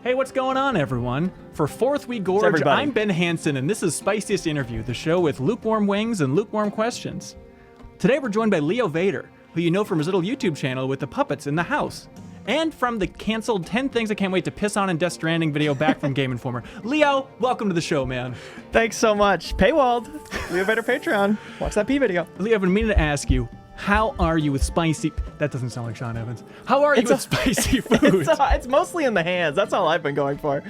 Hey, what's going on, everyone? For Fourth We Gorge, I'm Ben Hansen, and this is Spiciest Interview, the show with lukewarm wings and lukewarm questions. Today we're joined by Leo Vader, who you know from his little YouTube channel with the puppets in the house, and from the canceled 10 Things I Can't Wait to Piss On in Death Stranding video back from Game Informer. Leo, welcome to the show, man. Thanks so much. Paywalled. Leo Vader Patreon. Watch that P video. Leo, I've been meaning to ask you, how are you with spicy... That doesn't sound like Sean Evans. How are you with spicy food? It's mostly in the hands. That's all I've been going for.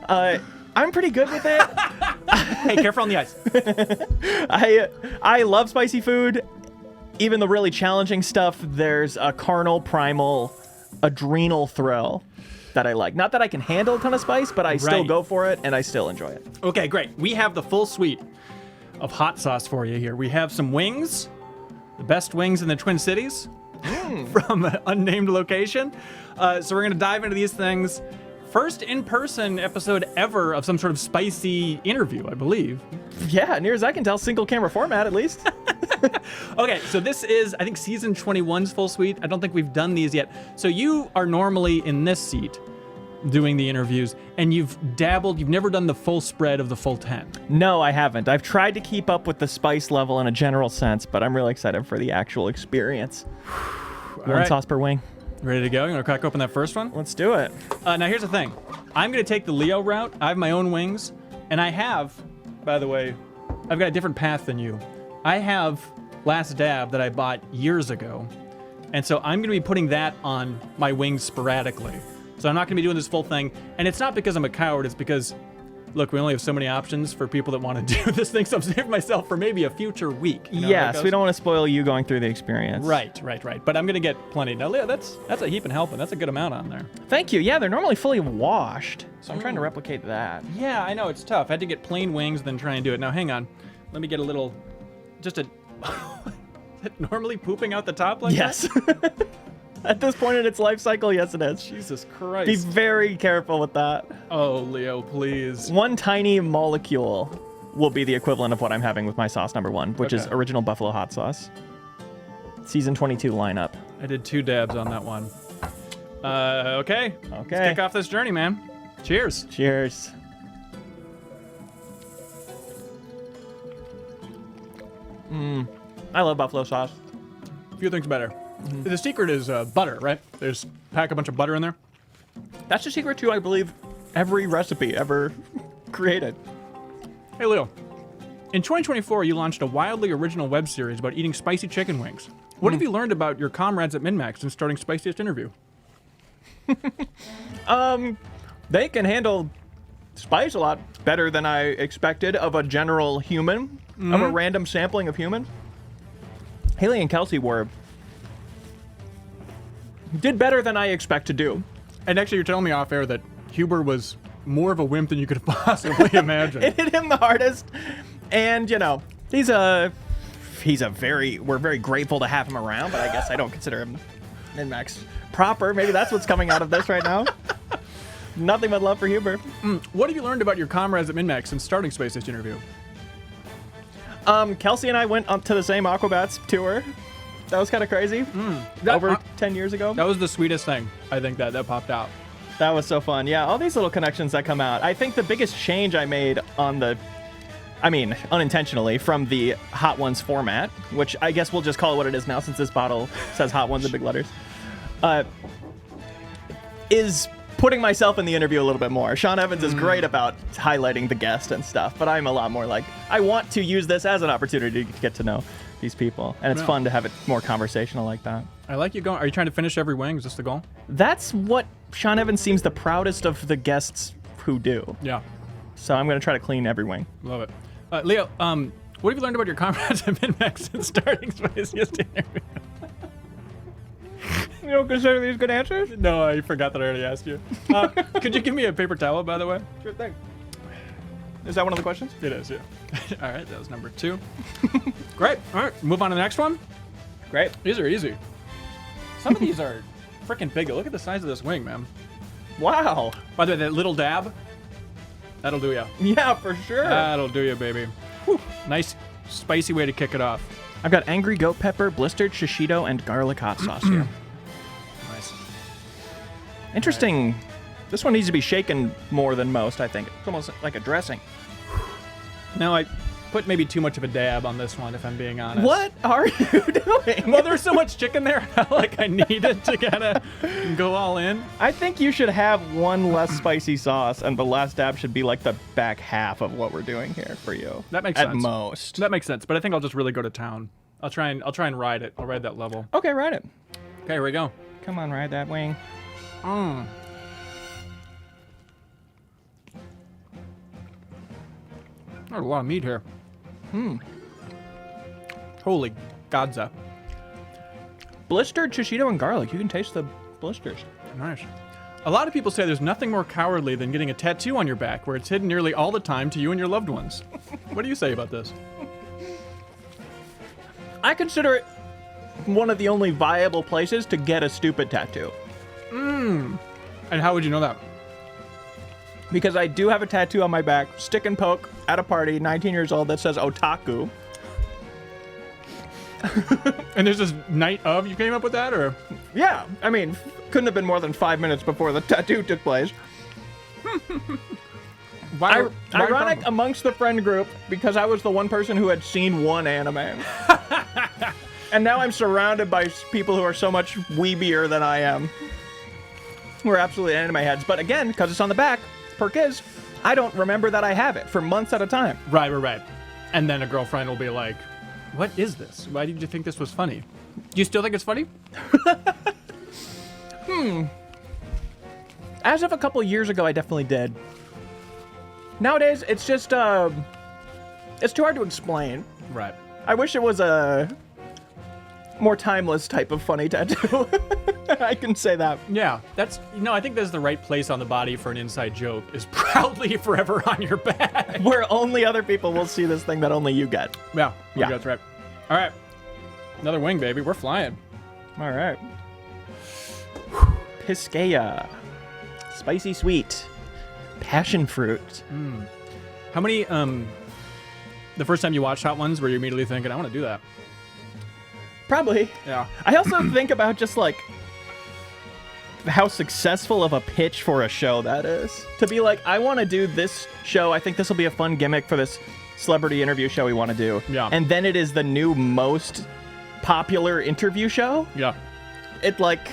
I'm pretty good with it. Hey, careful on the ice. I love spicy food. Even the really challenging stuff, there's a carnal, primal, adrenal thrill that I like. Not that I can handle a ton of spice, but I still go for it, and I still enjoy it. Okay, great. We have the full suite of hot sauce for you here. We have some wings, the best wings in the Twin Cities from an unnamed location. So we're going to dive into these things. First in-person episode ever of some sort of spicy interview, I believe. Yeah, near as I can tell, single camera format at least. Okay, so this is, I think, season 21's full suite. I don't think we've done these yet. So you are normally in this seat doing the interviews, and you've dabbled, you've never done the full spread of the full 10. No, I haven't. I've tried to keep up with the spice level in a general sense, but I'm really excited for the actual experience. One sauce per wing. Ready to go? You want to crack open that first one? Let's do it. Now, here's the thing. I'm going to take the Leo route. I have my own wings, and I have, by the way, I've got a different path than you. I have Last Dab that I bought years ago, and so I'm going to be putting that on my wings sporadically. So I'm not going to be doing this full thing, and it's not because I'm a coward. It's because, look, we only have so many options for people that want to do this thing, so I'm saving myself for maybe a future week. You know, yes, we don't want to spoil you going through the experience. Right. But I'm going to get plenty. Now, Leo, that's a heap and helping. That's a good amount on there. Thank you. Yeah, they're normally fully washed, so I'm trying to replicate that. Yeah, I know. It's tough. I had to get plain wings, then try and do it. Now, hang on. Let me get a little... Just a... Is it normally pooping out the top like that? Yes. At this point in its life cycle, yes it is. Jesus Christ. Be very careful with that. Oh, Leo, please. One tiny molecule will be the equivalent of what I'm having with my sauce number one, which is original buffalo hot sauce. Season 22 lineup. I did 2 dabs on that one. Okay. Let's kick off this journey, man. Cheers. Cheers. I love buffalo sauce. A few things better. The secret is butter, right? There's pack a bunch of butter in there. That's the secret to, I believe, every recipe ever created. Hey, Leo. In 2024, you launched a wildly original web series about eating spicy chicken wings. What have you learned about your comrades at MinnMax since starting Spiciest Interview? They can handle spice a lot better than I expected of a general human, of a random sampling of humans. Haley and Kelsey did better than I expect to do. And actually, you're telling me off air that Huber was more of a wimp than you could possibly imagine. It hit him the hardest. And, you know, we're very grateful to have him around, but I guess I don't consider him MinnMax proper. Maybe that's what's coming out of this right now. Nothing but love for Huber. What have you learned about your comrades at MinnMax since starting Spiciest Interview? Kelsey and I went up to the same Aquabats tour. That was kind of crazy. Over 10 years ago. That was the sweetest thing, I think, that popped out. That was so fun. Yeah, all these little connections that come out. I think the biggest change I made unintentionally, from the Hot Ones format, which I guess we'll just call it what it is now since this bottle says Hot Ones in big letters, is putting myself in the interview a little bit more. Sean Evans is great about highlighting the guest and stuff, but I'm a lot more like, I want to use this as an opportunity to get to know these people, and it's fun to have it more conversational like that. I like you going. Are you trying to finish every wing? Is this the goal? That's what Sean Evans seems the proudest of the guests who do. Yeah. So I'm going to try to clean every wing. Love it. Leo, what have you learned about your comrades at MinnMax since starting Spiciest Interview? You don't consider these good answers? No, I forgot that I already asked you. Could you give me a paper towel, by the way? Sure thing. Is that one of the questions? It is, yeah. All right, that was number 2. Great. All right, move on to the next one. Great. These are easy. Some of these are freaking big. Look at the size of this wing, man. Wow. By the way, that little dab, that'll do ya. Yeah, for sure. That'll do ya, baby. Whew. Nice, spicy way to kick it off. I've got angry goat pepper, blistered shishito, and garlic hot sauce here. Nice. Interesting This one needs to be shaken more than most, I think. It's almost like a dressing. Now I put maybe too much of a dab on this one, if I'm being honest. What are you doing? Well, there's so much chicken there, I felt like I needed to kind of go all in. I think you should have one less spicy sauce, and the last dab should be like the back half of what we're doing here for you. That makes sense. At most. That makes sense, but I think I'll just really go to town. I'll try and ride it. I'll ride that level. Okay, ride it. Okay, here we go. Come on, ride that wing. Mmm. There's a lot of meat here. Holy Godza. Blistered shishito and garlic. You can taste the blisters. Nice. A lot of people say there's nothing more cowardly than getting a tattoo on your back where it's hidden nearly all the time to you and your loved ones. What do you say about this? I consider it one of the only viable places to get a stupid tattoo. And how would you know that? Because I do have a tattoo on my back, stick and poke, at a party, 19 years old, that says otaku. And there's this night of you came up with that, or? Yeah, I mean, couldn't have been more than 5 minutes before the tattoo took place. Ironic amongst the friend group because I was the one person who had seen one anime. And now I'm surrounded by people who are so much weebier than I am. We're absolutely anime heads. But again, because it's on the back, perk is, I don't remember that I have it for months at a time. Right. And then a girlfriend will be like, what is this? Why did you think this was funny? Do you still think it's funny? As of a couple years ago, I definitely did. Nowadays, it's just, it's too hard to explain. Right. I wish it was a more timeless type of funny tattoo. I can say that. Yeah, I think that's the right place on the body for an inside joke, is proudly forever on your back. Where only other people will see this thing that only you get. Yeah, Yeah. that's right. All right, another wing, baby. We're flying. All right. Piscaya. Spicy sweet. Passion fruit. How many, the first time you watched Hot Ones, were you immediately thinking, I want to do that? Probably. Yeah. I also think about just like how successful of a pitch for a show that is. To be like, I want to do this show. I think this will be a fun gimmick for this celebrity interview show we want to do. Yeah. And then it is the new most popular interview show. Yeah. It like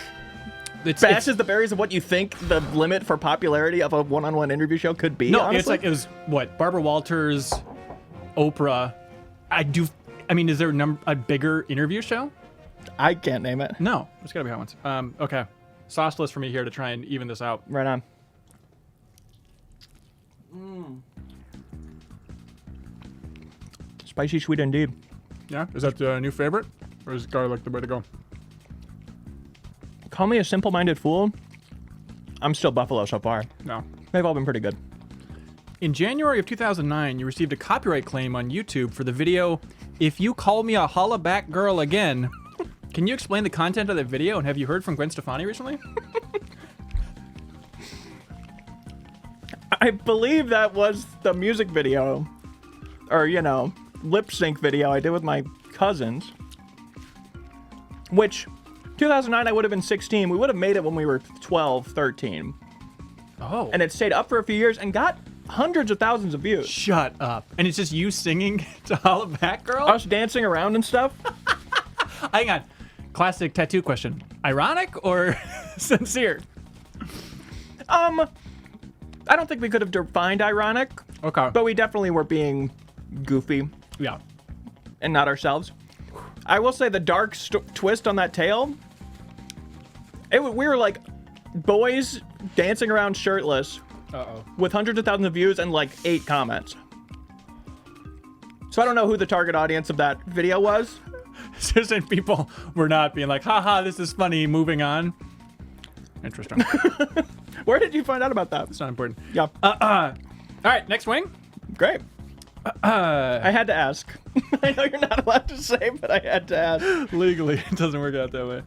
bashes the berries of what you think the limit for popularity of a one-on-one interview show could be. No, honestly. it's like, it was, what, Barbara Walters, Oprah. I mean, is there a bigger interview show? I can't name it. No, there's got to be Hot Ones. Okay. Sauceless for me here to try and even this out. Right on. Spicy sweet indeed. Yeah? Is that the new favorite? Or is garlic the way to go? Call me a simple-minded fool. I'm still Buffalo so far. No. They've all been pretty good. In January of 2009, you received a copyright claim on YouTube for the video, If You Call Me a Holla Back Girl Again. Can you explain the content of that video, and have you heard from Gwen Stefani recently? I believe that was the music video, or, you know, lip sync video I did with my cousins. Which, 2009, I would have been 16. We would have made it when we were 12, 13. Oh. And it stayed up for a few years and got hundreds of thousands of views. Shut up. And it's just you singing to Holla Back Girl? Us dancing around and stuff. Hang on. Classic tattoo question. Ironic or sincere? I don't think we could have defined ironic. Okay. But we definitely were being goofy Yeah. and not ourselves. I will say the dark twist on that tail, we were like boys dancing around shirtless with hundreds of thousands of views and like 8 comments. So I don't know who the target audience of that video was. Certain people were not being like, haha, this is funny, moving on. Interesting. Where did you find out about that? It's not important. Yeah. All right, next wing. Great. I had to ask. I know you're not allowed to say, but I had to ask. Legally, it doesn't work out that way.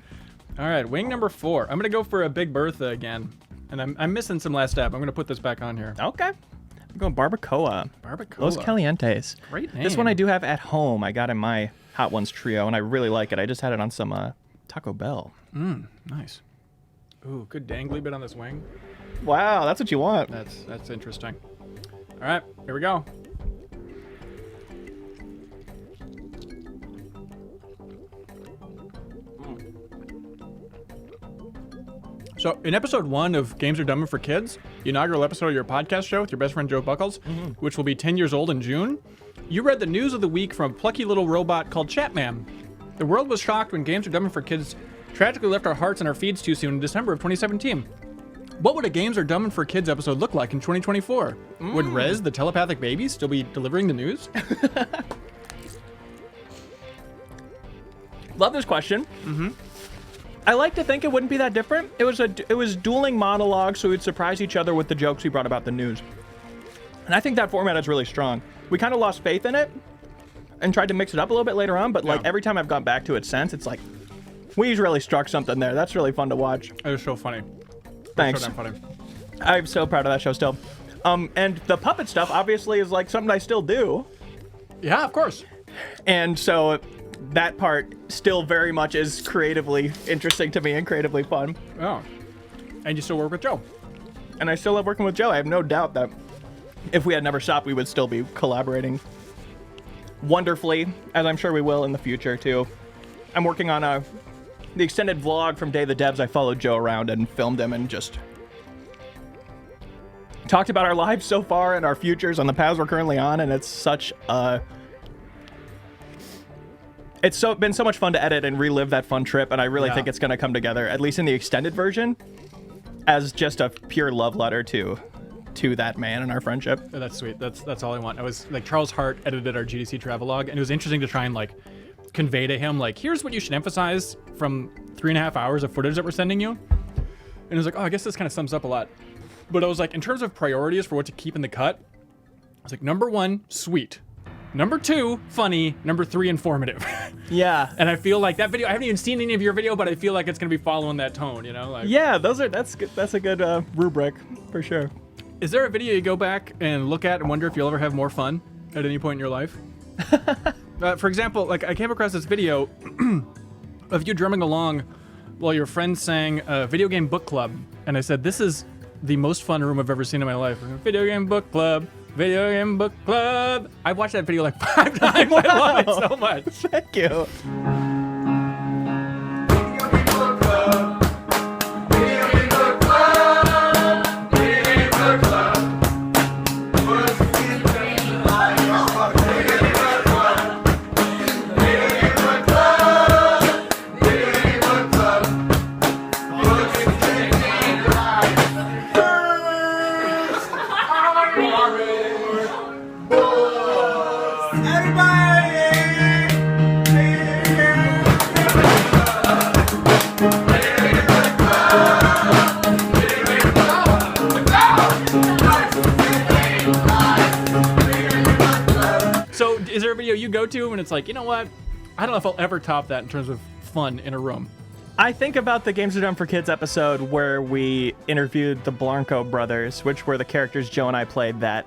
All right, wing number 4. I'm going to go for a Big Bertha again. And I'm missing some last step. I'm going to put this back on here. Okay. I'm going barbacoa. Barbacoa. Los Calientes. Great name. This one I do have at home. I got in my Hot Ones trio, and I really like it. I just had it on some Taco Bell. Nice. Ooh, good dangly bit on this wing. Wow, that's what you want. That's interesting. All right, here we go. So, in episode 1 of Games Are Dumb for Kids, the inaugural episode of your podcast show with your best friend Joe Buckles, which will be 10 years old in June, you read the news of the week from a plucky little robot called Chatman. The world was shocked when Games Are Dumb for Kids tragically left our hearts and our feeds too soon in December of 2017. What would a Games Are Dumb for Kids episode look like in 2024? Would Rez, the telepathic baby, still be delivering the news? Love this question. I like to think it wouldn't be that different. It was dueling monologues, so we'd surprise each other with the jokes we brought about the news. And I think that format is really strong. We kind of lost faith in it and tried to mix it up a little bit later on, but like every time I've gone back to it since, it's like, we really struck something there. That's really fun to watch. It was so funny. Thanks. So damn funny. I'm so proud of that show still. And the puppet stuff obviously is like something I still do. Yeah, of course. And so that part still very much is creatively interesting to me and creatively fun. Oh. And you still work with Joe. And I still love working with Joe. I have no doubt that if we had never stopped, we would still be collaborating wonderfully, as I'm sure we will in the future too. I'm working on the extended vlog from Day of the Devs. I followed Joe around and filmed him and just talked about our lives so far and our futures on the paths we're currently on, and it's such a... It's been so much fun to edit and relive that fun trip, and I really think it's going to come together, at least in the extended version, as just a pure love letter to that man and our friendship. Oh, that's sweet. That's all I want. I was like, Charles Hart edited our GDC travelogue, and it was interesting to try and like convey to him like, here's what you should emphasize from 3.5 hours of footage that we're sending you. And it was like, oh, I guess this kind of sums up a lot. But I was like, in terms of priorities for what to keep in the cut, I was like, number 1, sweet. Number 2, funny. Number 3, informative. Yeah. And I feel like that video, I haven't even seen any of your video, but I feel like it's going to be following that tone, you know? Like, yeah, that's good. That's a good rubric for sure. Is there a video you go back and look at and wonder if you'll ever have more fun at any point in your life? For example, like I came across this video of you drumming along while your friend sang Video Game Book Club. And I said, this is the most fun room I've ever seen in my life. Video Game Book Club. Video Game Book Club. I've watched that video like 5 times. I love it so much. Thank you. So, is there a video you go to and it's like, you know what? I don't know if I'll ever top that in terms of fun in a room. I think about the Games Are Done for Kids episode where we interviewed the Blanco brothers, which were the characters Joe and I played that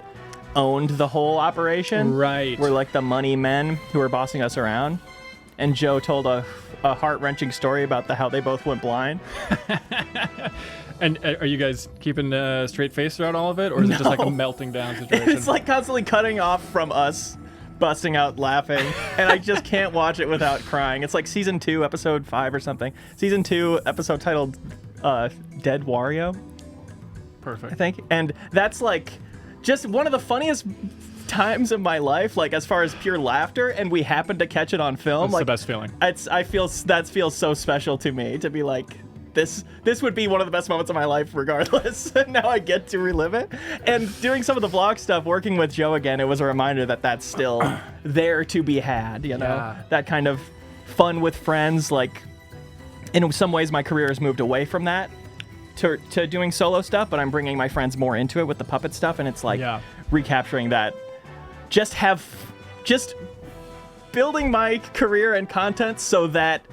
owned the whole operation. Right. We're like the money men who were bossing us around. And Joe told a heart-wrenching story about how they both went blind. And are you guys keeping a straight face throughout all of it? Or is it just like a melting down situation? It's like constantly cutting off from us busting out laughing, and I just can't watch it without crying. It's like season 2, episode 5 or something. Season 2, episode titled Dead Wario, Perfect. I think. And that's like just one of the funniest times of my life, like as far as pure laughter, and we happened to catch it on film. It's like the best feeling. I feel that feels so special to me to be like, this would be one of the best moments of my life regardless. And now I get to relive it. And doing some of the vlog stuff, working with Joe again, it was a reminder that that's still there to be had, you know? Yeah. That kind of fun with friends. Like, in some ways, my career has moved away from that to doing solo stuff, but I'm bringing my friends more into it with the puppet stuff, and it's like recapturing that. Just building my career and content so that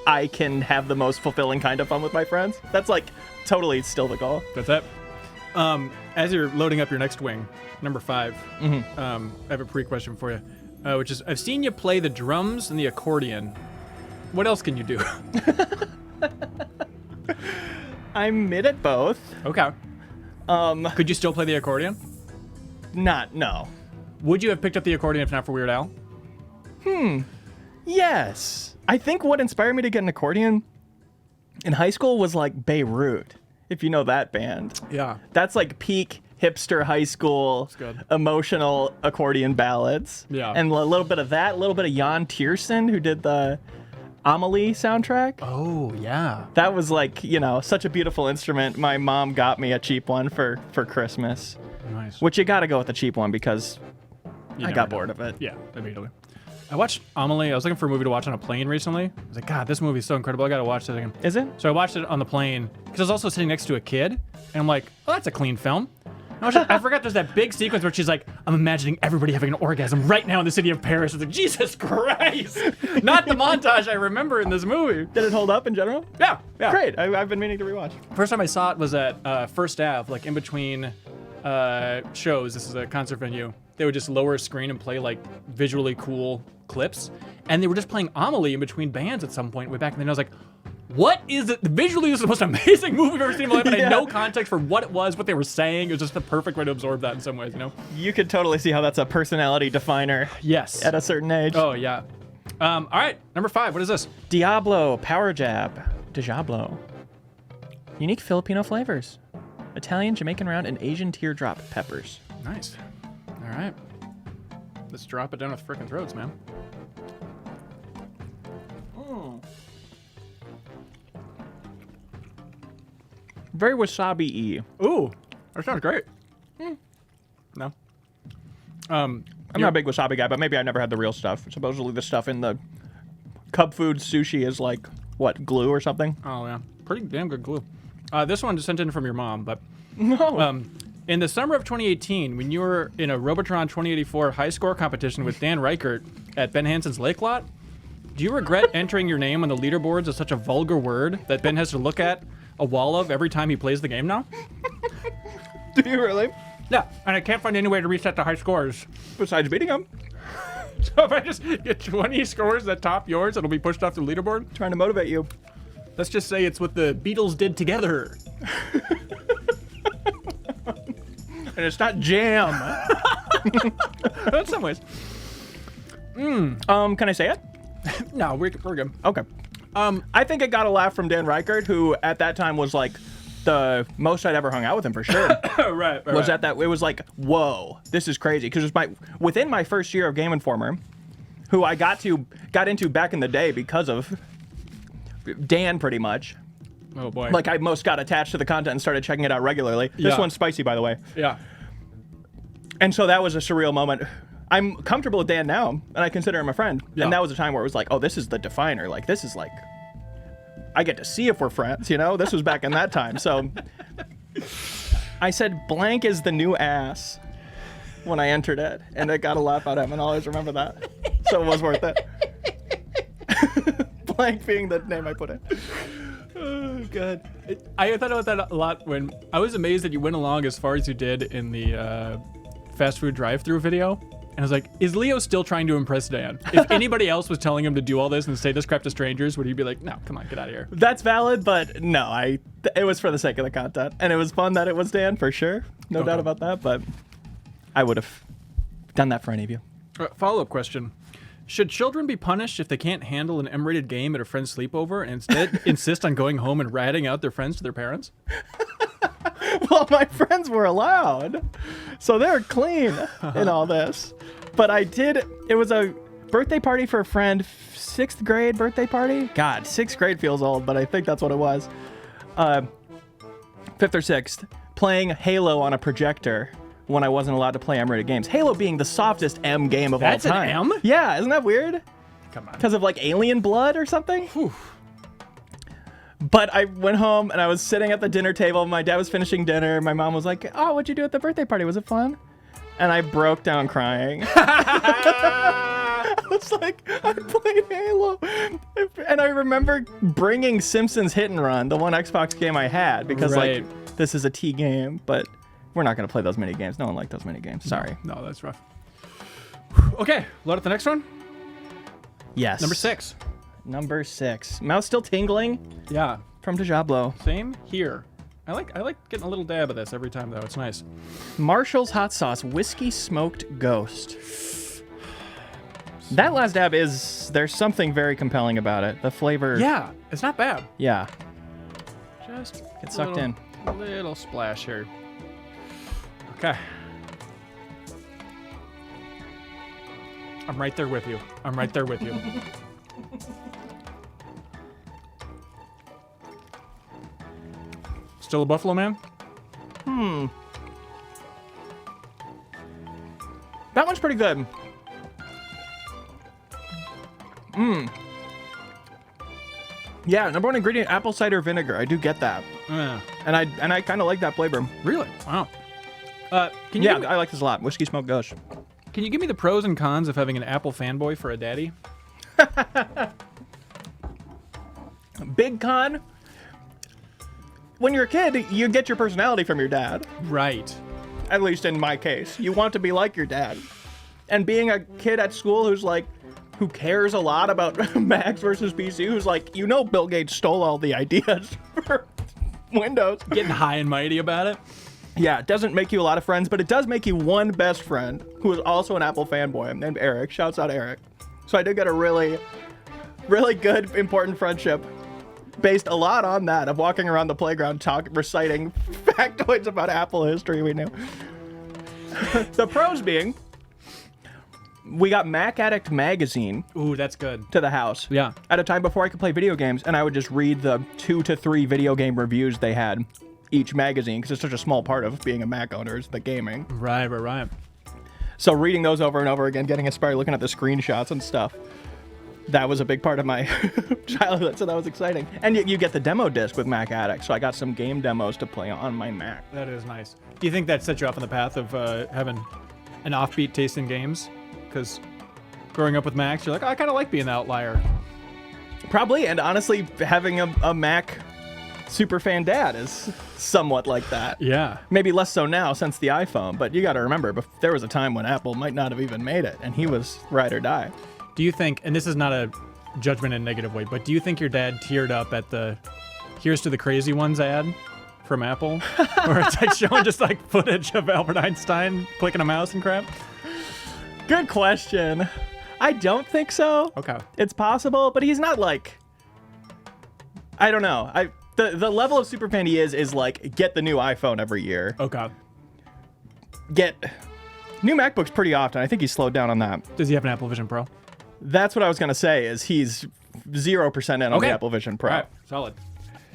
I can have the most fulfilling kind of fun with my friends. That's like totally still the goal. That's it. As you're loading up your next wing, number 5, I have a pre-question for you, which is, I've seen you play the drums and the accordion. What else can you do? I'm mid at both. Okay. Could you still play the accordion? No. Would you have picked up the accordion if not for Weird Al? Yes. I think what inspired me to get an accordion in high school was like Beirut, if you know that band. Yeah. That's like peak hipster high school good. emotional accordion ballads. Yeah. And a little bit of that, a little bit of Jan Tiersen, who did the Amelie soundtrack. Oh, yeah. That was like, such a beautiful instrument. My mom got me a cheap one for Christmas. Nice. Which you gotta go with the cheap one because You I never got know. bored of it. Yeah, immediately. I watched Amelie. I was looking for a movie to watch on a plane recently. I was like, God, this movie's so incredible. I gotta watch this again. Is it? So I watched it on the plane because I was also sitting next to a kid, and I'm like, oh, that's a clean film. I forgot there's that big sequence where she's like, I'm imagining everybody having an orgasm right now in the city of Paris. I was like, Jesus Christ! Not the montage I remember in this movie. Did it hold up in general? Yeah. Great. I've been meaning to rewatch. First time I saw it was at First Ave, like in between shows. This is a concert venue. They would just lower a screen and play like visually cool clips. And they were just playing Amelie in between bands at some point way back. And then I was like, what is it? Visually, this is the most amazing movie I've ever seen in my life. And I had no context for what it was, what they were saying. It was just the perfect way to absorb that in some ways, You could totally see how that's a personality definer Yes. at a certain age. Oh, yeah. All right, number 5. What is this? Diablo Power Jab. Diablo. Unique Filipino flavors. Italian, Jamaican round, and Asian teardrop peppers. Nice. All right. Let's drop it down with frickin' throats, man. Very wasabi-y. Ooh, that sounds great. No. I'm not a big wasabi guy, but maybe I never had the real stuff. Supposedly the stuff in the Cub Food sushi is like, what, glue or something? Oh, yeah. Pretty damn good glue. This one just sent in from your mom, but... No. In the summer of 2018, when you were in a Robotron 2084 high score competition with Dan Reichert at Ben Hansen's Lake Lot, do you regret entering your name on the leaderboards as such a vulgar word that Ben has to look at a wall of every time he plays the game now? Do you really? Yeah, and I can't find any way to reset the high scores. Besides beating him? So if I just get 20 scores that top yours, it'll be pushed off the leaderboard? Trying to motivate you. Let's just say it's what the Beatles did together. And it's not jam. In some ways. Can I say it? No, we're good. Okay. I think it got a laugh from Dan Reichert, who at that time was like the most I'd ever hung out with him for sure. Right. Was at that it was like, whoa, this is crazy. Because it was within my first year of Game Informer, who I got into back in the day because of Dan pretty much. Oh boy. Like I most got attached to the content and started checking it out regularly. This Yeah. one's spicy, by the way. Yeah. And so that was a surreal moment. I'm comfortable with Dan now, and I consider him a friend. Yeah. And that was a time where it was like, oh, this is the definer. Like, this is like, I get to see if we're friends, This was back in that time. So I said, blank is the new ass when I entered it. And it got a laugh out of him, and I'll always remember that. So it was worth it. Blank being the name I put in. Oh, God. I thought about that a lot when I was amazed that you went along as far as you did in the fast food drive-thru video. And I was like, is Leo still trying to impress Dan? If anybody else was telling him to do all this and say this crap to strangers, would he be like, no, come on, get out of here? That's valid, but no, it was for the sake of the content. And it was fun that it was Dan, for sure. No doubt about that, but I would have done that for any of you. Follow-up question. Should children be punished if they can't handle an M-rated game at a friend's sleepover and instead insist on going home and ratting out their friends to their parents? Well, my friends were allowed, so they're clean in all this. But it was a birthday party for a friend, 6th grade birthday party. God, 6th grade feels old, but I think that's what it was. 5th or 6th, playing Halo on a projector when I wasn't allowed to play M-rated games. Halo being the softest M game of all time. That's an M? Yeah, isn't that weird? Come on. Because of like alien blood or something? Whew. But I went home and I was sitting at the dinner table. My dad was finishing dinner. My mom was like, oh, what'd you do at the birthday party? Was it fun? And I broke down crying. I was like, I played Halo. And I remember bringing Simpsons Hit and Run, the one Xbox game I had, because Right. like this is a T game, but we're not going to play those mini games. No one liked those mini games. Sorry. No, that's rough. Okay, load up the next one. Yes. Number 6. Number 6. Mouth still tingling Yeah, from Diablo. same here. I like getting a little dab of this every time though. It's nice. Marshall's hot sauce, whiskey smoked ghost. That last dab there's something very compelling about it. The flavor. Yeah, it's not bad. Yeah. Just Get sucked in. A little splash here. Okay. I'm right there with you. I'm right there with you. Still a Buffalo Man? That one's pretty good. Yeah, number one ingredient, apple cider vinegar. I do get that. Yeah. And I kind of like that flavor. Really? Wow. Can you Yeah, give me, I like this a lot. Whiskey smoked ghost. can you give me the pros and cons of having an Apple fanboy for a daddy? Big con. When you're a kid, you get your personality from your dad. Right. At least in my case. You want to be like your dad. And being a kid at school who cares a lot about Macs versus PC, who's like, Bill Gates stole all the ideas for Windows. Getting high and mighty about it. Yeah, it doesn't make you a lot of friends, but it does make you one best friend who is also an Apple fanboy named Eric. Shouts out Eric. So I did get a really, really good, important friendship based a lot on that, of walking around the playground reciting factoids about Apple history we knew. The pros being, we got Mac Addict magazine Ooh, that's good. to the house. Yeah. At a time before I could play video games, and I would just read the 2 to 3 video game reviews they had each magazine, because it's such a small part of being a Mac owner is the gaming. Right. So reading those over and over again, getting inspired, looking at the screenshots and stuff, that was a big part of my childhood, so that was exciting. And you get the demo disc with Mac Addict, so I got some game demos to play on my Mac. That is nice. Do you think that set you off on the path of having an offbeat taste in games? Because growing up with Macs, you're like, oh, I kind of like being the outlier. Probably, and honestly, having a Mac superfan dad is somewhat like that. Yeah. Maybe less so now since the iPhone, but you got to remember, there was a time when Apple might not have even made it, and he was ride or die. Do you think, and this is not a judgment in a negative way, but do you think your dad teared up at the "Here's to the Crazy Ones" ad from Apple? Where it's like showing just like footage of Albert Einstein clicking a mouse and crap? Good question. I don't think so. Okay. It's possible, but he's not like, I don't know. The level of superfan he is like, get the new iPhone every year. Okay. Get new MacBooks pretty often. I think he's slowed down on that. Does he have an Apple Vision Pro? That's what I was going to say, is he's 0% in on the Apple Vision Pro. All right. Solid.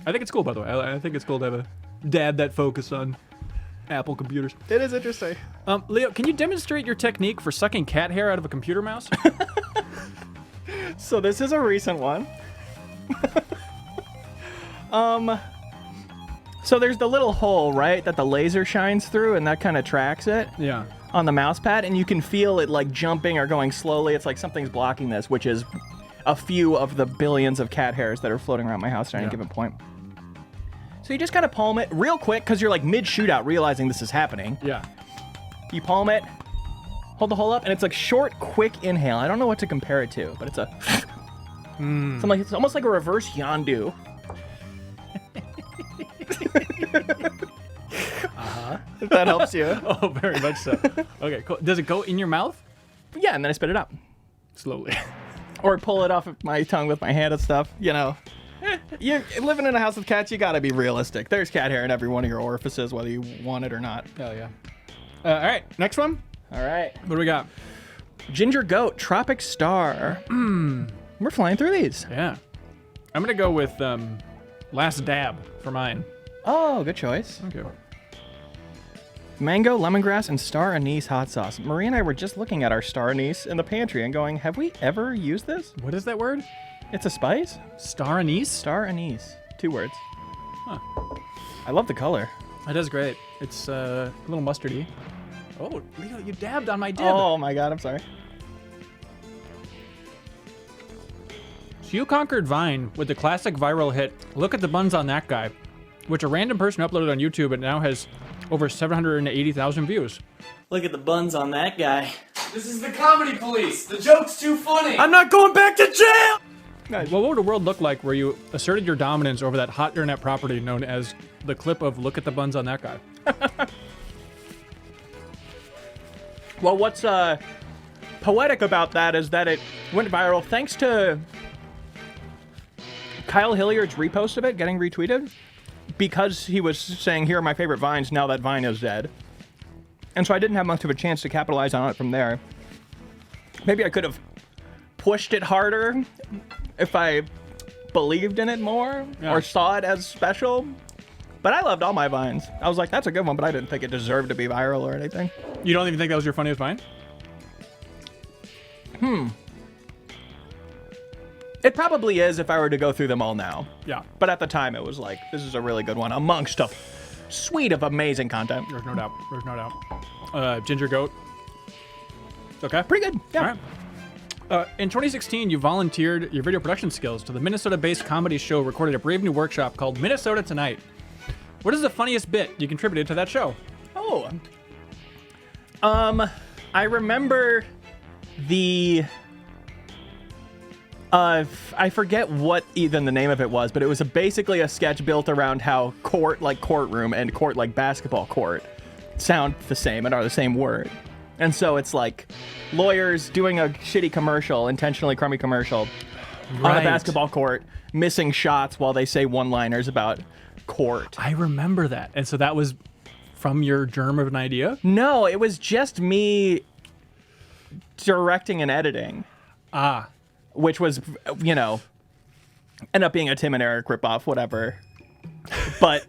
I think it's cool, by the way. I think it's cool to have a dad that focused on Apple computers. It is interesting. Leo, can you demonstrate your technique for sucking cat hair out of a computer mouse? So this is a recent one. So there's the little hole, right, that the laser shines through, and that kind of tracks it. Yeah. On the mouse pad, and you can feel it like jumping or going slowly. It's like something's blocking this, which is a few of the billions of cat hairs that are floating around my house at any given point. So you just gotta palm it real quick, because you're like mid-shootout realizing this is happening. Yeah. You palm it, hold the hole up, and it's like short, quick inhale. I don't know what to compare it to, but it's a... It's almost like a reverse Yondu. If that helps you. Oh, very much so. Okay, cool. Does it go in your mouth? Yeah, and then I spit it out. Slowly. Or pull it off of my tongue with my hand and stuff, you know. You're living in a house with cats, you gotta be realistic. There's cat hair in every one of your orifices, whether you want it or not. Hell yeah. All right, next one. All right. What do we got? Ginger Goat, Tropic Star. We're flying through these. Yeah. I'm going to go with Last Dab for mine. Oh, good choice. Okay. Mango, lemongrass, and star anise hot sauce. Marie and I were just looking at our star anise in the pantry and going, have we ever used this? What is that word? It's a spice? Star anise? Star anise. 2 words. Huh. I love the color. That is great. It's a little mustardy. Oh, Leo, you dabbed on my dib. Oh my god, I'm sorry. So you conquered Vine with the classic viral hit, Look at the Buns on That Guy, which a random person uploaded on YouTube and now has over 780,000 views. Look at the buns on that guy. This is the comedy police. The joke's too funny. I'm not going back to jail! Nice. What would a world look like where you asserted your dominance over that hot internet property known as the clip of "Look at the buns on that guy"? Well, what's poetic about that is that it went viral thanks to Kyle Hilliard's repost of it getting retweeted, because he was saying, here are my favorite vines now that Vine is dead. And so I didn't have much of a chance to capitalize on it from there. Maybe I could have pushed it harder if I believed in it more or saw it as special. But I loved all my vines. I was like, that's a good one, but I didn't think it deserved to be viral or anything. You don't even think that was your funniest vine? It probably is if I were to go through them all now. Yeah. But at the time, it was like, this is a really good one amongst a suite of amazing content. There's no doubt. There's no doubt. Ginger Goat. Okay. Pretty good. Yeah. All right. In 2016, you volunteered your video production skills to the Minnesota-based comedy show recorded at Brave New Workshop called Minnesota Tonight. What is the funniest bit you contributed to that show? Oh. I remember the... I forget what even the name of it was, but it was basically a sketch built around how court like courtroom and court like basketball court sound the same and are the same word. And so it's like lawyers doing a shitty commercial, intentionally crummy commercial, on a basketball court, missing shots while they say one-liners about court. I remember that. And so that was from your germ of an idea? No, it was just me directing and editing. Ah. Which was, you know, end up being a Tim and Eric ripoff, whatever. But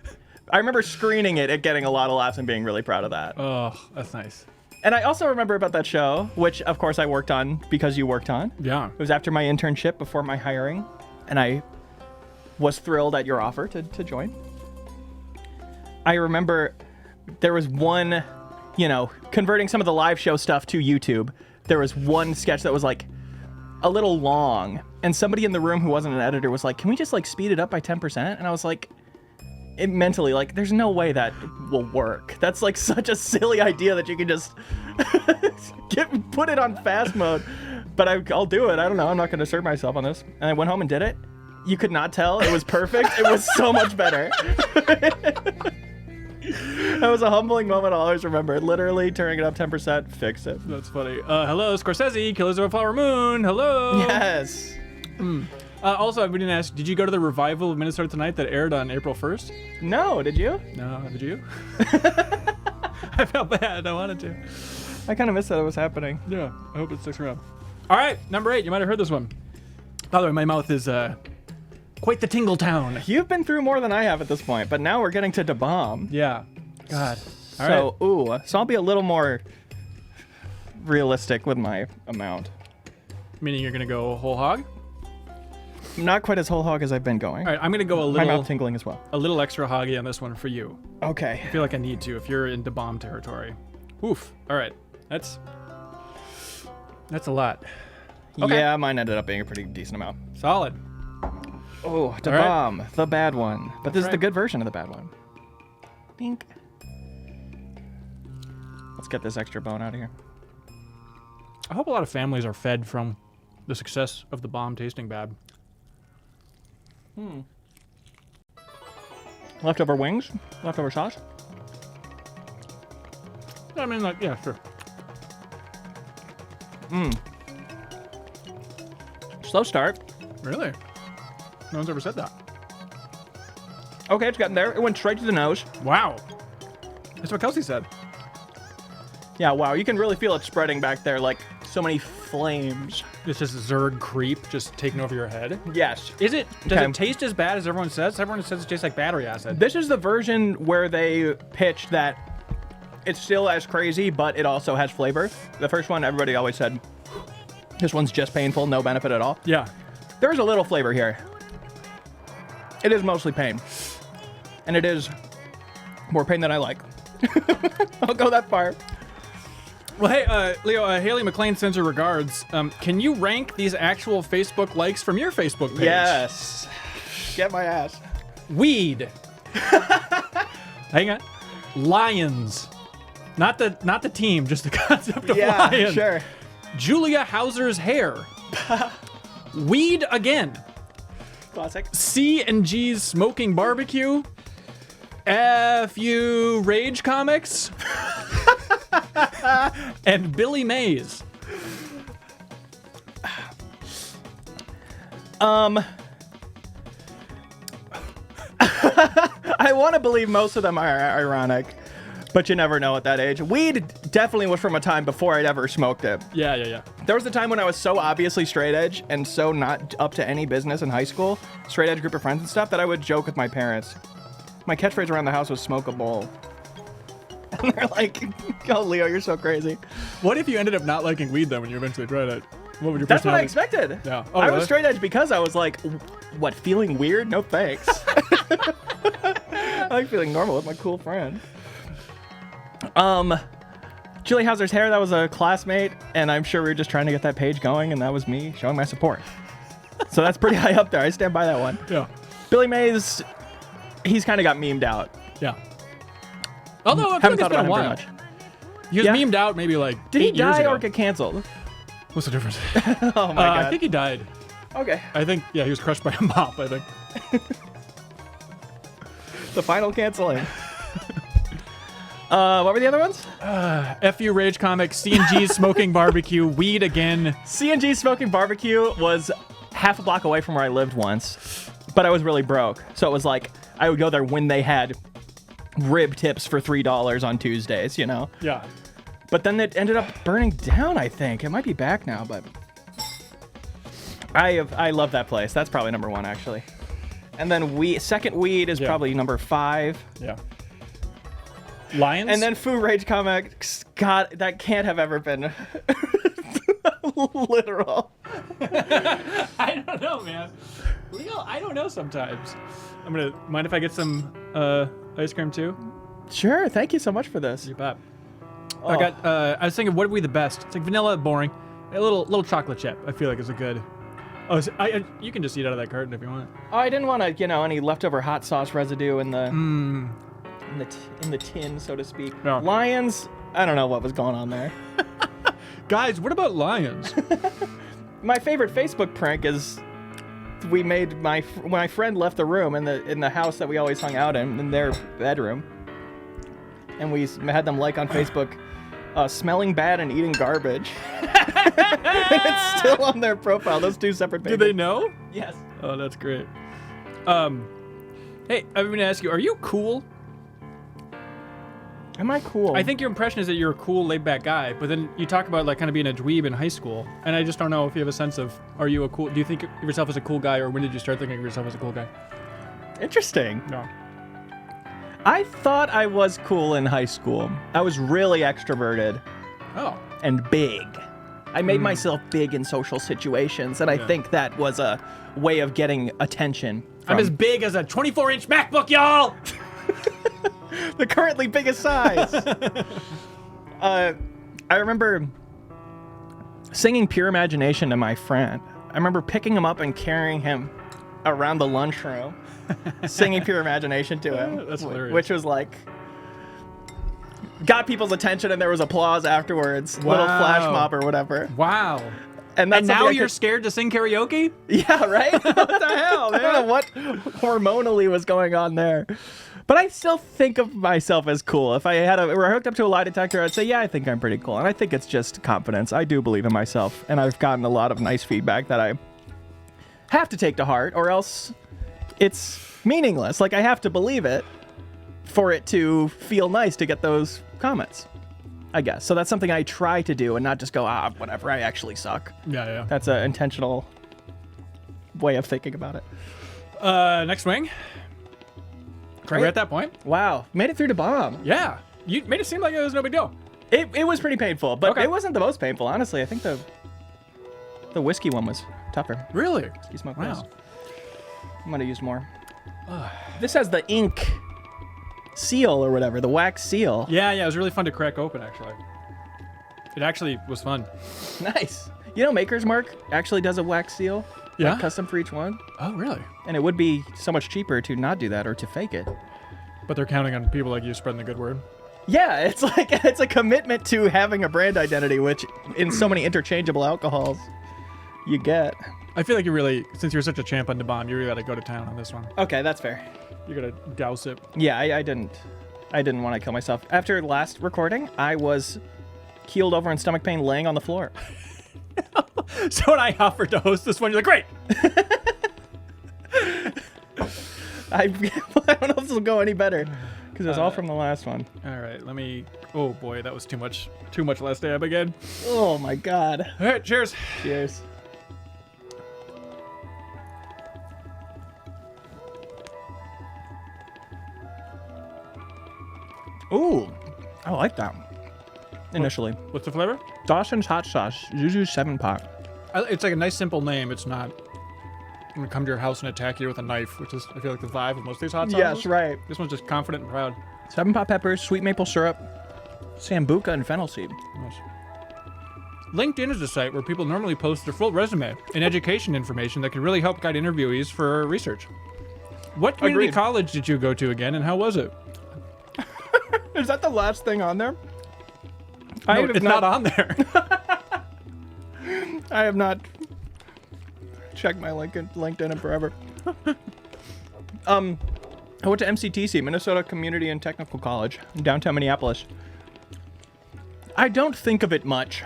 I remember screening it and getting a lot of laughs and being really proud of that. Oh, that's nice. And I also remember about that show, which of course I worked on because you worked on. Yeah. It was after my internship, before my hiring, and I was thrilled at your offer to join. I remember there was one, you know, converting some of the live show stuff to YouTube. There was one sketch that was like a little long, and somebody in the room who wasn't an editor was like, can we just like speed it up by 10%? And I was like, mentally, like, there's no way that will work. That's like such a silly idea that you can just put it on fast mode. But I'll do it. I don't know. I'm not going to assert myself on this. And I went home and did it. You could not tell. It was perfect. It was so much better. That was a humbling moment I'll always remember. Literally turning it up 10%, fix it. That's funny. Hello, Scorsese, Killers of a Flower Moon. Hello. Yes. Also, I didn't ask, did you go to the revival of Minnesota Tonight that aired on April 1st? No, did you? No, did you? I felt bad. I wanted to. I kind of missed that it was happening. Yeah, I hope it sticks around. All right, number 8. You might have heard this one. By the way, my mouth is quite the tingle town. You've been through more than I have at this point, but now we're getting to Da Bomb. Yeah. God. All right. So I'll be a little more realistic with my amount. Meaning you're going to go whole hog? Not quite as whole hog as I've been going. All right, I'm going to go My mouth tingling as well. a little extra hoggy on this one for you. Okay. I feel like I need to if you're in Da Bomb territory. Oof. All right. That's a lot. Okay. Yeah, mine ended up being a pretty decent amount. Solid. Oh, Da All right. Bomb, the bad one. But this is the right. good version of the bad one. Bink. Let's get this extra bone out of here. I hope a lot of families are fed from the success of the bomb tasting bad. Leftover wings? Leftover sauce? I mean, like, yeah, sure. Slow start. Really? No one's ever said that. Okay, it's getting there. It went straight to the nose. Wow. That's what Kelsey said. Yeah, wow, you can really feel it spreading back there like so many flames. It's just Zerg creep just taking over your head. Yes. Does Okay. it taste as bad as everyone says? Everyone says it tastes like battery acid. This is the version where they pitched that it's still as crazy, but it also has flavor. The first one, everybody always said, this one's just painful, no benefit at all. Yeah. There's a little flavor here. It is mostly pain. And it is more pain than I like. I'll go that far. Well, hey, Leo, Haley McLean sends her regards. Can you rank these actual Facebook likes from your Facebook page? Yes. Get my ass. Weed. Hang on. Lions. Not the team, just the concept of lion. Sure. Julia Hauser's hair. Weed again. Classic. C&G's Smoking Barbecue. FU Rage Comics. And Billy Mays. I want to believe most of them are ironic, but you never know at that age. Weed definitely was from a time before I'd ever smoked it. Yeah. There was a time when I was so obviously straight edge and so not up to any business in high school, straight edge group of friends and stuff, that I would joke with my parents. My catchphrase around the house was "smoke a bowl." And they're like, "Oh, Leo, you're so crazy." What if you ended up not liking weed then when you eventually tried it? What would your That's what I personality- expected. Yeah. Oh, I really? was straight edge because I was like, what, feeling weird? No thanks. I like feeling normal with my cool friend. Julie Hauser's hair, that was a classmate, and I'm sure we were just trying to get that page going, and that was me showing my support. So that's pretty high up there. I stand by that one. Yeah. Billy Mays, he's kind of got memed out. Yeah. Although I Haven't think thought it's been about a him very while. much. He was Yeah. memed out maybe like Did he 8 years die ago. or get canceled? What's the difference? Oh my god. I think he died. Okay. I think, yeah, he was crushed by a mop, I think. The final canceling. What were the other ones? FU Rage Comics, C&G's Smoking Barbecue, Weed Again. C&G Smoking Barbecue was half a block away from where I lived once, but I was really broke. So it was like, I would go there when they had rib tips for $3 on Tuesdays, you know? Yeah. But then it ended up burning down, I think. It might be back now, but I love that place. That's probably number one, actually. And then Second Weed is Yeah. probably number 5. Yeah. Lions? And then Foo Rage Comics, God, that can't have ever been literal. I don't know, man. Leo, I don't know sometimes. Mind if I get some ice cream too? Sure, thank you so much for this. You bet. Oh. I was thinking, what would be the best? It's like vanilla, boring. A little chocolate chip, I feel like is a good. Oh, so you can just eat out of that carton if you want. Oh, I didn't want to, any leftover hot sauce residue in the in the tin, so to speak. Yeah. Lions, I don't know what was going on there. Guys, what about lions? My favorite Facebook prank is we made when my friend left the room in the house that we always hung out in their bedroom, and we had them like on Facebook, smelling bad and eating garbage. And it's still on their profile. Those two separate Do pages. they know? Yes. Oh, that's great. Hey, I'm going to ask you, are you cool? Am I cool? I think your impression is that you're a cool, laid-back guy, but then you talk about like kind of being a dweeb in high school, and I just don't know if you have a sense of, do you think of yourself as a cool guy, or when did you start thinking of yourself as a cool guy? Interesting. No. I thought I was cool in high school. I was really extroverted Oh. and big. I made myself big in social situations, and I Yeah. think that was a way of getting attention. I'm as big as a 24-inch MacBook, y'all! The currently biggest size. I remember singing Pure Imagination to my friend. I remember picking him up and carrying him around the lunchroom, singing Pure Imagination to him. That's hilarious. Which was like, got people's attention, and there was applause afterwards. Little flash mob or whatever. Wow. And that's And now something I you're could- scered to sing karaoke? Yeah, right? What the hell, man? I don't know what hormonally was going on there. But I still think of myself as cool. If I were hooked up to a lie detector, I'd say, yeah, I think I'm pretty cool. And I think it's just confidence. I do believe in myself. And I've gotten a lot of nice feedback that I have to take to heart, or else it's meaningless. Like, I have to believe it for it to feel nice to get those comments, I guess. So that's something I try to do and not just go, whatever, I actually suck. Yeah. That's an intentional way of thinking about it. Next wing. Are we at that point? Wow, made it through the bomb. Yeah. You made it seem like it was no big deal. It was pretty painful, but Okay. it wasn't the most painful, honestly. I think the whiskey one was tougher. Really? Whiskey smoke Wow. was. I'm gonna use more. This has the ink seal or whatever, the wax seal. Yeah, it was really fun to crack open, actually. It actually was fun. Nice. You know, Maker's Mark actually does a wax seal. Yeah? Like custom for each one. Oh, really? And it would be so much cheaper to not do that or to fake it. But they're counting on people like you spreading the good word. Yeah, it's like it's a commitment to having a brand identity, which in so many interchangeable alcohols, you get. I feel like you really, since you're such a champ on the bomb, you really got to go to town on this one. Okay, that's fair. You got to douse it. Yeah, I didn't want to kill myself. After last recording, I was keeled over in stomach pain laying on the floor. So when I offered to host this one, you're like, great. I don't know if this will go any better because it was all from the last one. All right, let me. Oh boy, that was too much. Too much last dab again. Oh my god. All right, cheers. Cheers. Ooh, I like that. Initially. What's the flavor? Dawson's Hot Sauce, Zuzu 7-Pot. It's like a nice, simple name. It's not. I'm gonna come to your house and attack you with a knife, which is, I feel like, the vibe of most of these hot sauces. Yes, right. This one's just confident and proud. 7-Pot peppers, sweet maple syrup, sambuca, and fennel seed. Nice. LinkedIn is a site where people normally post their full resume and education information that can really help guide interviewees for research. What community Agreed. college did you go to again, and how was it? Is that the last thing on there? No, it's not on there. I have not checked my LinkedIn in forever. I went to MCTC, Minnesota Community and Technical College, in downtown Minneapolis. I don't think of it much.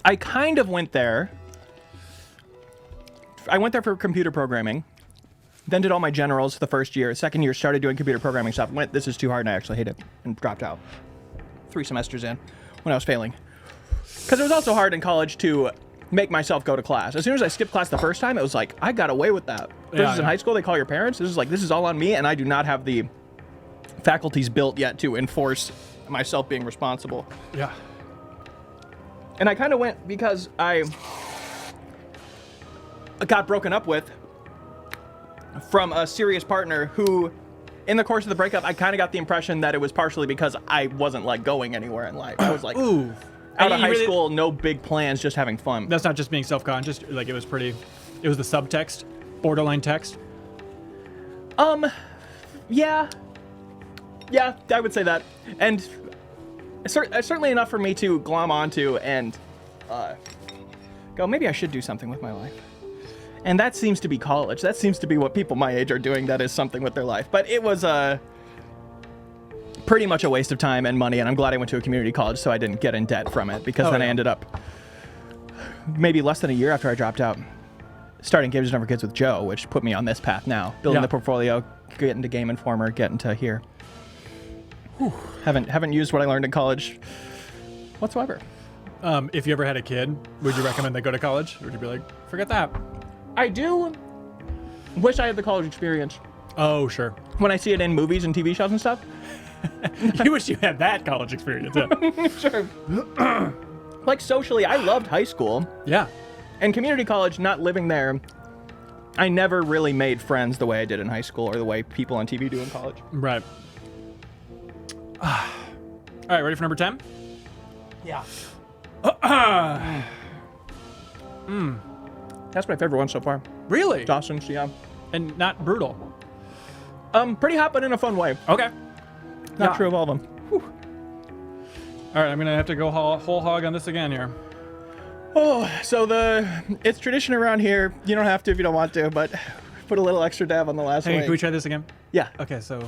I kind of went there. I went there for computer programming. Then did all my generals the first year. Second year, started doing computer programming stuff. Went, this is too hard, and I actually hate it, and dropped out 3 semesters in when I was failing. Because it was also hard in college to make myself go to class. As soon as I skipped class the first time, it was like, I got away with that. Versus in high school, they call your parents. This is all on me, and I do not have the faculties built yet to enforce myself being responsible. Yeah. And I kind of went because I got broken up with from a serious partner who, in the course of the breakup, I kind of got the impression that it was partially because I wasn't like going anywhere in life. I was like, Ooh. out of You high really- school, no big plans, just having fun. That's not just being self-conscious. Like, it was the subtext, borderline text. Yeah, I would say that. And certainly enough for me to glom onto and go, maybe I should do something with my life. And that seems to be college. That seems to be what people my age are doing that is something with their life. But it was pretty much a waste of time and money, and I'm glad I went to a community college so I didn't get in debt from it, because then I ended up maybe less than a year after I dropped out starting Games Never Kids with Joe, which put me on this path now. Building the portfolio, getting to Game Informer, getting to here. Whew. Haven't used what I learned in college whatsoever. If you ever had a kid, would you recommend they go to college? Or would you be like, forget that? I do wish I had the college experience. Oh, sure. When I see it in movies and TV shows and stuff. You wish you had that college experience. Yeah. Sure. Like socially, I loved high school. Yeah. And community college, not living there, I never really made friends the way I did in high school or the way people on TV do in college. Right. All right, ready for number 10? Yeah. That's my favorite one so far. Really? Dawson's, yeah. And not brutal. Pretty hot, but in a fun way. Okay. Not true of all of them. Whew. All right, I'm going to have to go whole hog on this again here. Oh, so it's tradition around here. You don't have to if you don't want to, but put a little extra dab on the last Hey, one. can we try this again? Yeah. Okay, so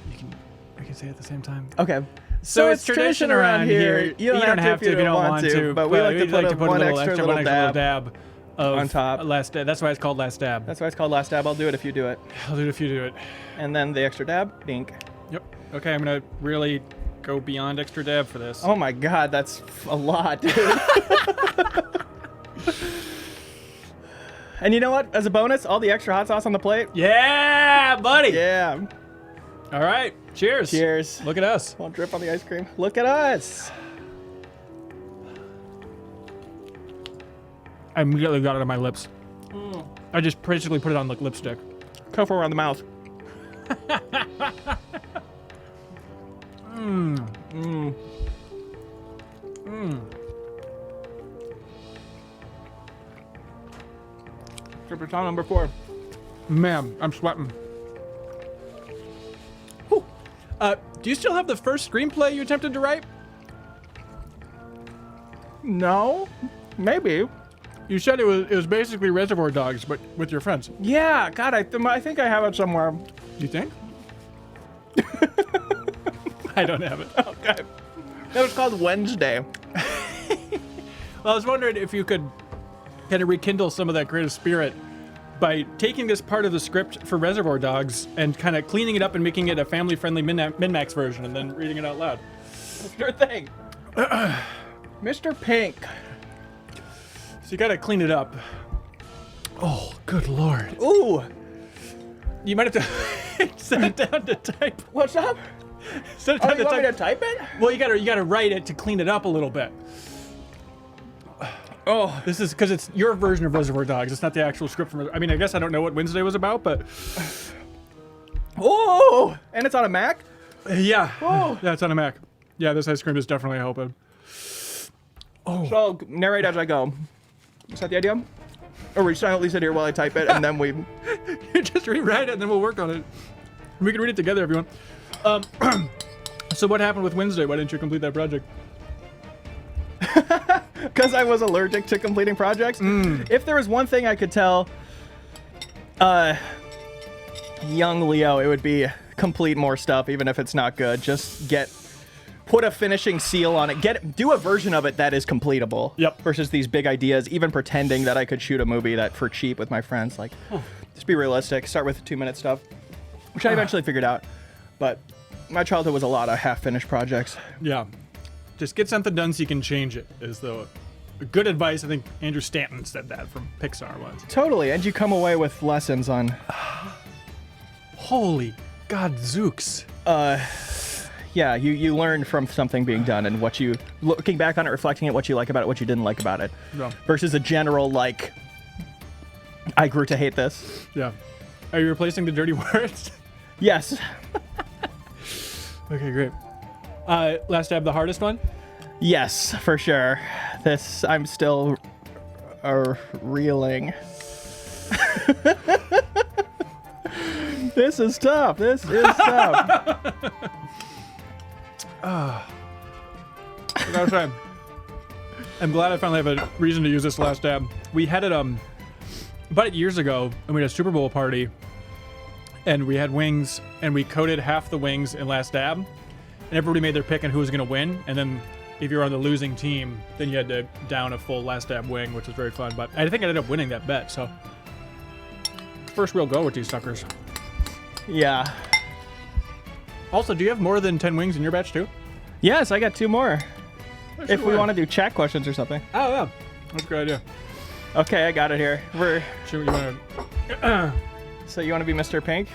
we can say it at the same time. Okay. So it's tradition around here. You don't have to if you don't want to, but we like to put one extra little dab of on top. Last dab. That's why it's called last dab. That's why it's called last dab. I'll do it if you do it. I'll do it if you do it. And then the extra dab, dink. Yep. Okay, I'm gonna really go beyond extra dab for this. Oh my god, that's a lot, dude. And you know what? As a bonus, all the extra hot sauce on the plate. Yeah, buddy. Yeah. All right. Cheers. Cheers. Look at us. Won't drip on the ice cream. Look at us. I immediately got it on my lips. I just basically put it on like lipstick. Careful around the mouth. Triple time number 4. Man, I'm sweating. Whew. Do you still have the first screenplay you attempted to write? No. Maybe. You said it was basically Reservoir Dogs, but with your friends. Yeah, God, I think I have it somewhere. You think? I don't have it. Okay. That was called Wednesday. Well, I was wondering if you could kind of rekindle some of that creative spirit by taking this part of the script for Reservoir Dogs and kind of cleaning it up and making it a family-friendly MinnMax version and then reading it out loud. Sure thing. Mr. Pink. So you gotta clean it up. Oh, good lord. Ooh. You might have to set it down to type. What's up? Set it Oh, down you want me to type it? Well, you gotta write it to clean it up a little bit. Oh. This is because it's your version of Reservoir Dogs. It's not the actual script from. I mean, I guess I don't know what Wednesday was about, but Oh. And it's on a Mac? yeah, Oh. yeah, it's on a Mac. Yeah, this ice cream is definitely helping. So I'll narrate as I go. Is that the idea? Or we silently sit here while I type it, and then we... You just rewrite it, and then we'll work on it. We can read it together if you want. So what happened with Wednesday? Why didn't you complete that project? Because I was allergic to completing projects. If there was one thing I could tell young Leo, it would be complete more stuff, even if it's not good. Just put a finishing seal on it. Do a version of it that is completable. Yep. Versus these big ideas, even pretending that I could shoot a movie that for cheap with my friends. Like, just be realistic. Start with 2-minute stuff, which I eventually figured out. But my childhood was a lot of half-finished projects. Yeah, just get something done so you can change it. Is the good advice. I think Andrew Stanton said that from Pixar once. Totally, and you come away with lessons on... Holy God, Zooks. Yeah, you learn from something being done and what you, looking back on it, reflecting it, what you like about it, what you didn't like about it. Yeah. Versus a general, like, I grew to hate this. Yeah. Are you replacing the dirty words? Yes. Okay, great. Last tab, the hardest one? Yes, for sure. I'm still reeling. This is tough. This is tough. That's right. I'm glad I finally have a reason to use this last tab. We had it about years ago, and we had a Super Bowl party, and we had wings, and we coated half the wings in last dab, and everybody made their pick on who was going to win, and then if you were on the losing team, then you had to down a full last dab wing, which was very fun. But I think I ended up winning that bet, so first real go with these suckers. Yeah. Also, do you have more than 10 wings in your batch too? Yes, I got 2 more. If we Sure. want to do chat questions or something. Oh yeah, that's a good idea. Okay, I got it here. Shoot, you want to? So you want to be Mr. Pink?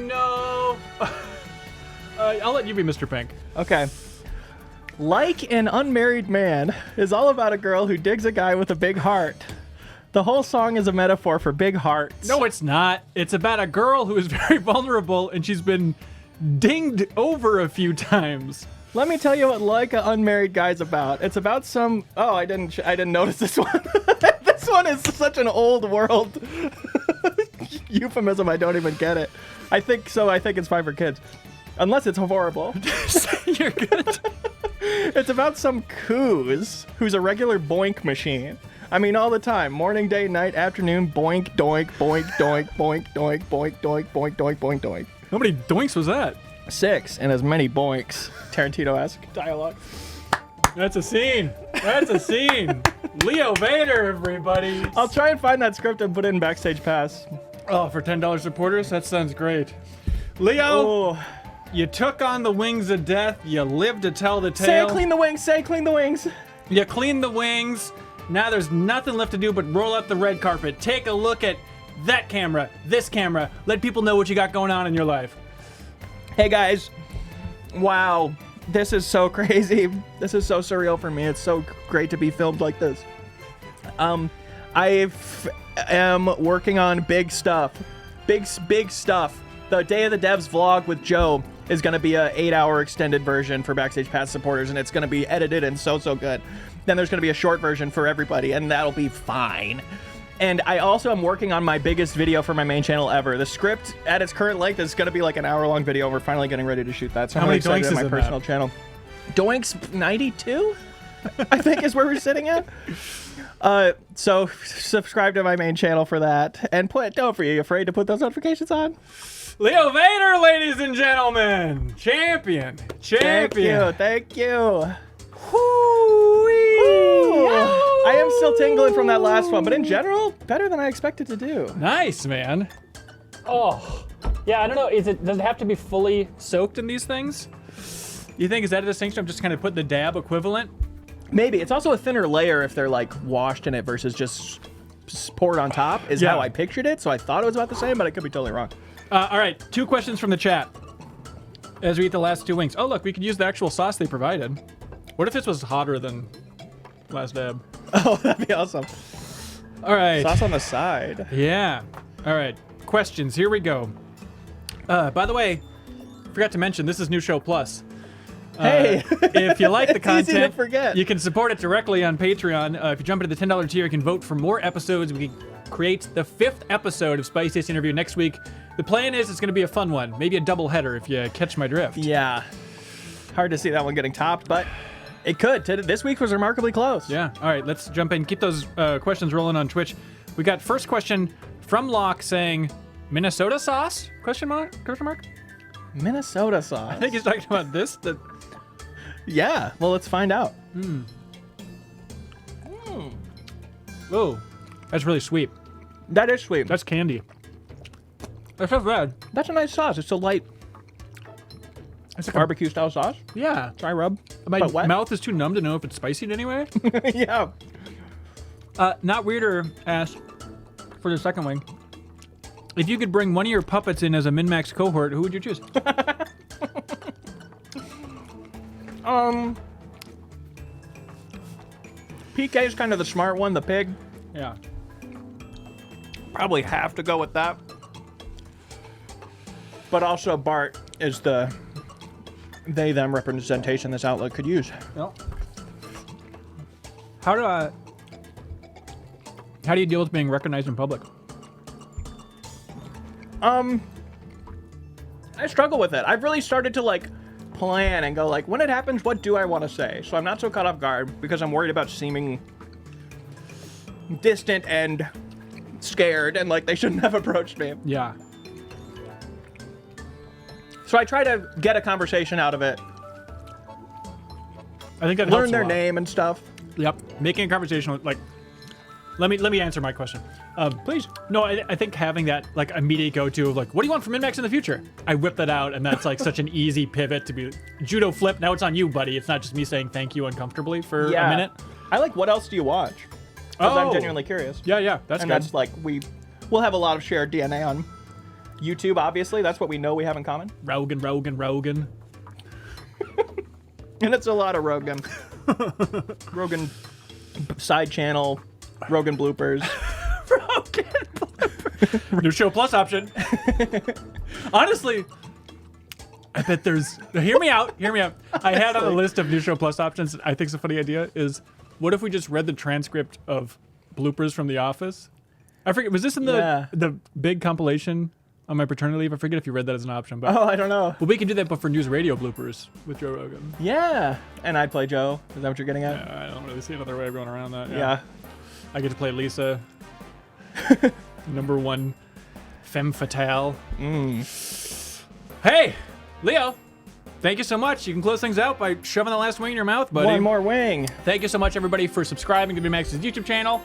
No. I'll let you be Mr. Pink. Okay. Like an Unmarried Man is all about a girl who digs a guy with a big heart. The whole song is a metaphor for big hearts. No, it's not. It's about a girl who is very vulnerable and she's been dinged over a few times. Let me tell you what Like an Unmarried Guy's about. It's about some... Oh, I didn't notice this one. This one is such an old world euphemism. I don't even get it. I think so. I think it's fine for kids. Unless it's horrible. You're good. It's about some coos who's a regular boink machine. I mean, all the time. Morning, day, night, afternoon, boink, doink, boink, doink, boink, doink, boink, doink, boink, doink, boink, doink. How many doinks was that? 6 and as many boinks. Tarantino-esque dialogue. That's a scene. That's a scene. Leo Vader, everybody. I'll try and find that script and put it in Backstage Pass. Oh, for $10 supporters? That sounds great. Leo, Oh. you took on the wings of death. You lived to tell the Say tale. clean the wings. Say clean the wings. You cleaned the wings. Now there's nothing left to do but roll out the red carpet. Take a look at that camera, this camera. Let people know what you got going on in your life. Hey, guys. Wow. This is so crazy. This is so surreal for me. It's so great to be filmed like this. I am working on big stuff. Big stuff. The Day of the Devs vlog with Joe is going to be a 8-hour extended version for Backstage Pass supporters, and it's going to be edited and so good. Then there's going to be a short version for everybody, and that'll be fine. And I also am working on my biggest video for my main channel ever. The script, at its current length, is going to be like an hour-long video, and we're finally getting ready to shoot that. So How I'm many excited doinks on is my in personal channel. Doinks 92? I think is where we're sitting at. So subscribe to my main channel for that, and don't be afraid to put those notifications on. Leo Vader, ladies and gentlemen, champion. Thank you. Whoo-wee. I am still tingling from that last one, but in general, better than I expected to do. Nice, man. Oh, yeah. I don't know. Does it have to be fully soaked in these things? You think is that a distinction? I'm just kind of putting the dab equivalent. Maybe it's also a thinner layer if they're like washed in it versus just poured on top. Is how I pictured it. So I thought it was about the same, but I could be totally wrong. All right, 2 questions from the chat as we eat the last 2 wings. Oh, look, we could use the actual sauce they provided. What if this was hotter than last dab? Oh, that'd be awesome. All right. Sauce on the side. Yeah. All right. Questions. Here we go. By the way, forgot to mention, this is New Show Plus. Hey. If you like the It's easy to content, forget. you can support it directly on Patreon. If you jump into the $10 tier, you can vote for more episodes. We can create the 5th episode of Spiciest interview next week. The plan is it's going to be a fun one, maybe a double header if you catch my drift. Yeah. Hard to see that one getting topped, but it could. This week was remarkably close. Yeah. All right, let's jump in. Keep those questions rolling on Twitch. We got first question from Locke saying, Minnesota sauce? Question mark? Minnesota sauce. I think he's talking about this. Yeah. Well, let's find out. Oh, that's really sweet. That is sweet. That's candy. That's not bad. That's a nice sauce. It's a light It's like barbecue style sauce. Yeah. Dry rub. My but wet. mouth is too numb to know if it's spicy in any way. Yeah. Not Weirder asked for the second wing. If you could bring one of your puppets in as a MinnMax cohort, who would you choose? PK is kind of the smart one, the pig. Yeah. Probably have to go with that. But also Bart is the they-them representation this outlet could use. Well, how do you deal with being recognized in public? I struggle with it. I've really started to like plan and go like, when it happens, what do I want to say? So I'm not so caught off guard because I'm worried about seeming distant and scared and like they shouldn't have approached me. Yeah. So I try to get a conversation out of it. I think that helps Learn a their lot. name and stuff. Yep. Making a conversation with, like, let me answer my question. Please. No, I think having that like immediate go-to of like, what do you want from MinnMax in the future? I whip that out, and that's like such an easy pivot to be judo flip. Now it's on you, buddy. It's not just me saying thank you uncomfortably for a minute. I like, what else do you watch? Because I'm Oh. genuinely curious. Yeah, that's And good. that's like, we'll have a lot of shared DNA on YouTube, obviously. That's what we know we have in common. Rogan. And it's a lot of Rogan. Rogan side channel, Rogan bloopers. New Show Plus option. Honestly, I bet there's. Hear me out. I had on the list of New Show Plus options. I think it's a funny idea. Is what if we just read the transcript of bloopers from The Office? I forget. Was this in the big compilation on my paternity leave? I forget if you read that as an option. But Oh, I don't know. we can do that, but for news radio bloopers with Joe Rogan. Yeah. And I'd play Joe. Is that what you're getting at? I don't really see another way of going around that. Yeah. I get to play Lisa. Number 1 femme fatale. Hey, Leo. Thank you so much. You can close things out by shoving the last wing in your mouth, buddy. One more wing. Thank you so much, everybody, for subscribing to MinnMax's YouTube channel.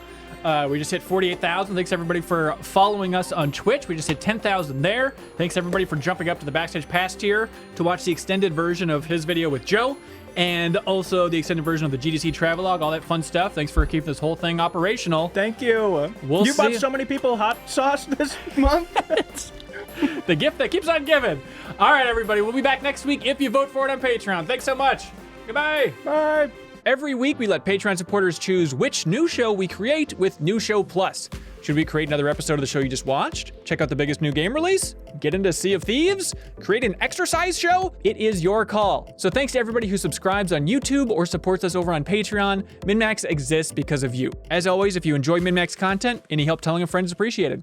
We just hit 48,000. Thanks, everybody, for following us on Twitch. We just hit 10,000 there. Thanks, everybody, for jumping up to the Backstage Pass tier to watch the extended version of his video with Joe, and also the extended version of the GDC Travelog, all that fun stuff. Thanks for keeping this whole thing operational. Thank you. We'll you bought see. so many people hot sauce this month. The gift that keeps on giving. All right, everybody. We'll be back next week if you vote for it on Patreon. Thanks so much. Goodbye. Bye. Every week, we let Patreon supporters choose which new show we create with New Show Plus. Should we create another episode of the show you just watched? Check out the biggest new game release? Get into Sea of Thieves? Create an exercise show? It is your call. So thanks to everybody who subscribes on YouTube or supports us over on Patreon. MinnMax exists because of you. As always, if you enjoy MinnMax content, any help telling a friend is appreciated.